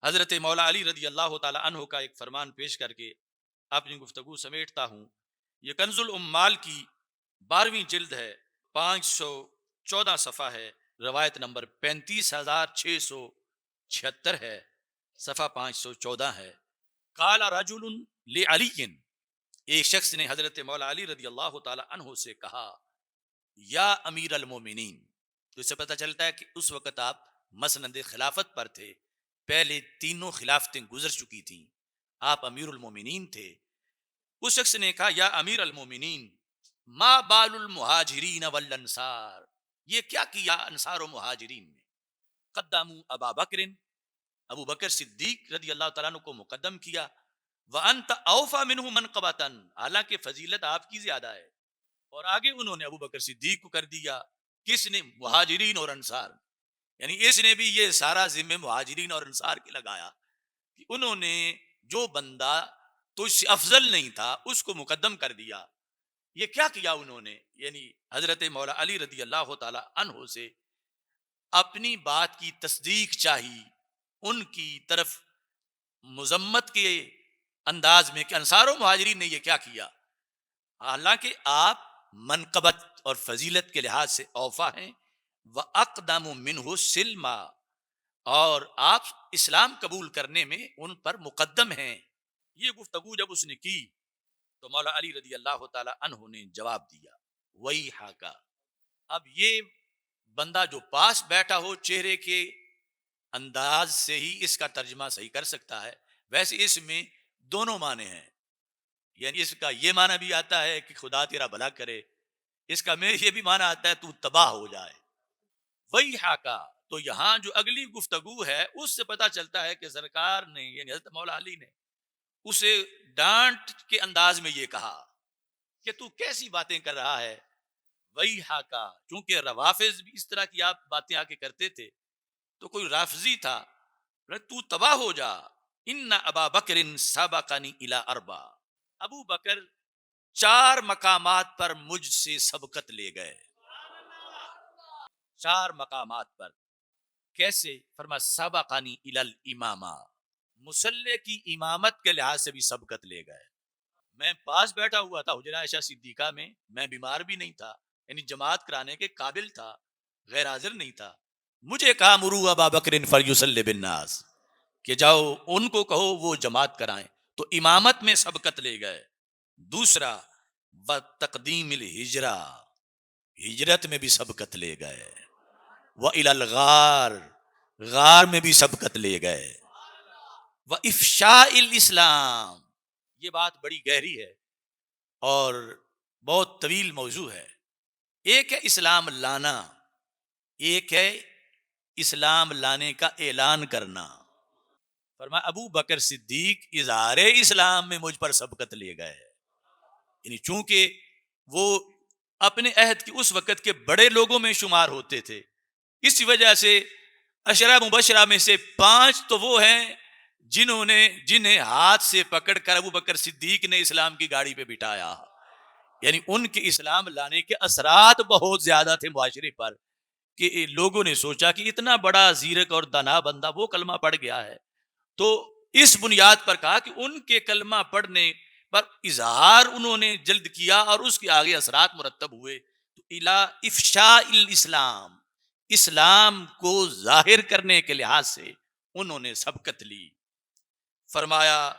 حضرت مولا علی رضی اللہ تعالی عنہ کا ایک فرمان پیش کر کے اپنی گفتگو سمیٹتا ہوں۔ یہ کنز الامال کی 12ویں جلد ہے، 514 صفحہ ہے، روایت نمبر 35,676 ہے، صفحہ 514 ہے۔ قال رجل لعلی، ایک شخص نے حضرت مولا علی رضی اللہ تعالی عنہ سے کہا، یا امیر المومنین۔ تو اس سے پتہ چلتا ہے کہ اس وقت آپ مسند خلافت پر تھے، پہلے تینوں خلافتیں گزر چکی تھیں، آپ امیر المومنین تھے۔ اس شخص نے کہا، یا امیر المومنین، ما بال المہاجرین والانصار، یہ کیا کیا انصار و مہاجرین نے؟ قدموا ابا بکر، ابو بکر صدیق رضی اللہ تعالیٰ عنہ کو مقدم کیا، وانت اوفا منہ منقبۃ، حالانکہ فضیلت آپ کی زیادہ ہے، اور آگے انہوں نے ابو بکر صدیق کو کر دیا۔ کس نے؟ مہاجرین اور انصار، یعنی اس نے بھی یہ سارا ذمہ مہاجرین اور انصار کے لگایا کہ انہوں نے جو بندہ تو اس سے افضل نہیں تھا اس کو مقدم کر دیا۔ یہ کیا کیا انہوں نے؟ یعنی حضرت مولا علی رضی اللہ تعالی عنہ سے اپنی بات کی تصدیق چاہی، ان کی طرف مذمت کے انداز میں کہ انصار و مہاجرین نے یہ کیا کیا، حالانکہ آپ منقبت اور فضیلت کے لحاظ سے اوفا ہیں، وَأَقْدَمُ مِنْهُ سِلْمًا، اور آپ اسلام قبول کرنے میں ان پر مقدم ہیں۔ یہ گفتگو جب اس نے کی تو مولا علی رضی اللہ تعالی عنہ نے جواب دیا، وہی حاکا۔ اب یہ بندہ جو پاس بیٹھا ہو چہرے کے انداز سے ہی اس کا ترجمہ صحیح کر سکتا ہے، ویسے اس میں دونوں معنی ہیں، یعنی اس کا یہ معنی بھی آتا ہے کہ خدا تیرا بھلا کرے، اس کا میں یہ بھی معنی آتا ہے تو تباہ ہو جائے۔ وہی حاکا، تو یہاں جو اگلی گفتگو ہے اس سے پتہ چلتا ہے کہ سرکار نے یعنی حضرت مولا علی نے اسے ڈانٹ کے انداز میں یہ کہا کہ تو کیسی باتیں کر رہا ہے۔ وہی حاکا، چونکہ روافظ بھی اس طرح کی آپ باتیں آ کے کرتے تھے، تو کوئی رافضی تھا، تو تباہ ہو جا، ان ابا بکر سبقنی الی اربع، ابو بکر 4 مقامات پر مجھ سے سبقت لے گئے، 4 مقامات پر۔ کیسے؟ فرما سبقنی الی الامامہ، مصلی کی امامت کے لحاظ سے بھی سبقت لے گئے۔ میں پاس بیٹھا ہوا تھا حجرہ عائشہ صدیقہ میں، میں بیمار بھی نہیں تھا، یعنی جماعت کرانے کے قابل تھا، غیر حاضر نہیں تھا۔ مجھے کہا مروا ابا بکر فلیصلی بالناس، کہ جاؤ ان کو کہو وہ جماعت کرائیں، تو امامت میں سبقت لے گئے۔ دوسرا وتقدیم الہجرہ، ہجرت میں بھی سبقت لے گئے، وإلی الغار، غار میں بھی سبقت لے گئے، وافشاء الاسلام، یہ بات بڑی گہری ہے اور بہت طویل موضوع ہے۔ ایک ہے اسلام لانا، ایک ہے اسلام لانے کا اعلان کرنا۔ فرمایا ابو بکر صدیق اظہار اسلام میں مجھ پر سبقت لے گئے، یعنی چونکہ وہ اپنے عہد کی اس وقت کے بڑے لوگوں میں شمار ہوتے تھے، اس وجہ سے عشرہ مبشرہ میں سے 5 تو وہ ہیں جنہیں ہاتھ سے پکڑ کر ابو بکر صدیق نے اسلام کی گاڑی پہ بٹھایا، یعنی ان کے اسلام لانے کے اثرات بہت زیادہ تھے معاشرے پر، کہ لوگوں نے سوچا کہ اتنا بڑا زیرک اور دانا بندہ وہ کلمہ پڑھ گیا ہے، تو اس بنیاد پر کہا کہ ان کے کلمہ پڑھنے پر اظہار انہوں نے جلد کیا اور اس کے آگے اثرات مرتب ہوئے، تو الی افشاء الاسلام، اسلام کو ظاہر کرنے کے لحاظ سے انہوں نے سبقت لی۔ فرمایا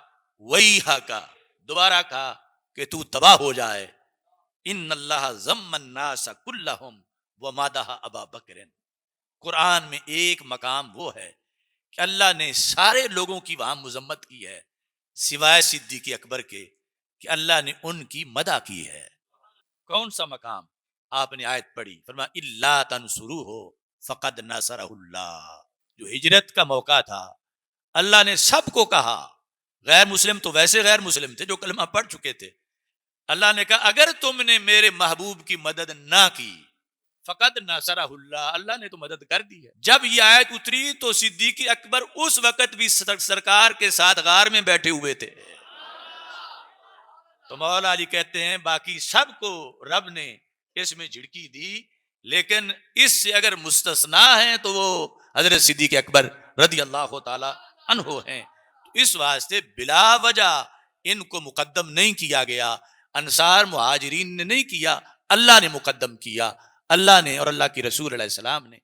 وہی حاکا، دوبارہ کہا کہ تو تباہ ہو جائے، ان اللہ ذم الناس کلہم ومدح ابا بکر، قرآن میں ایک مقام وہ ہے کہ اللہ نے سارے لوگوں کی وہاں مذمت کی ہے سوائے صدیق اکبر کے، کہ اللہ نے ان کی مدح کی ہے۔ کون سا مقام؟ آپ نے آیت پڑھی، فرمایا الا تنصروہ فقد نصرہ اللہ، جو ہجرت کا موقع تھا اللہ نے سب کو کہا، غیر مسلم تو ویسے غیر مسلم تھے جو کلمہ پڑھ چکے تھے، اللہ نے کہا اگر تم نے میرے محبوب کی مدد نہ کی فقد نصرہ اللہ، اللہ نے تو مدد کر دی ہے۔ جب یہ آیت اتری تو صدیق اکبر اس وقت بھی سرکار کے ساتھ غار میں بیٹھے ہوئے تھے، تو مولا علی کہتے ہیں باقی سب کو رب نے اس میں جھڑکی دی، لیکن اس سے اگر مستثنا ہیں تو وہ حضرت صدیق اکبر رضی اللہ تعالی عنہ ہیں. اس واسطے بلا وجہ ان کو مقدم نہیں کیا گیا. انصار مہاجرین نے نہیں کیا، اللہ نے مقدم کیا، اللہ نے اور اللہ کی رسول علیہ السلام نے.